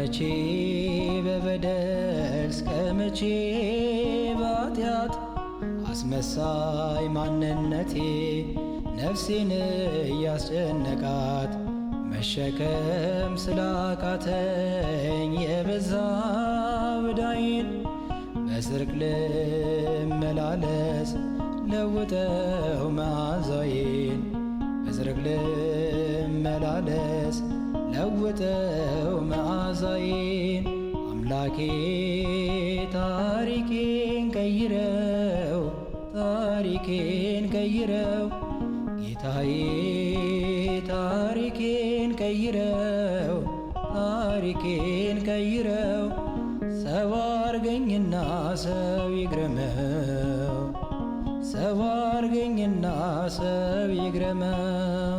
መቼ በበደል እስከ መቼ በኃጢአት አስመሳይ ማንነቴ ነፍሴን እያስጨነቃት መሸከም ስላቃተኝ የበዛ ዕዳዬን በጽድቅ ልመላለስ ለውጠው መዓዛዬን በጽድቅ ልመላለስ ለውጠው መዓዛዬን አምላኬ ታሪኬን ቀይረው ታሪኬን ቀይረው ጌታዬ ታሪኬን ቀይረው ታሪኬን ቀይረው ሰው አርገኝና ሰው ይግረመው ሰው አርገኝና ሰው ይግረመው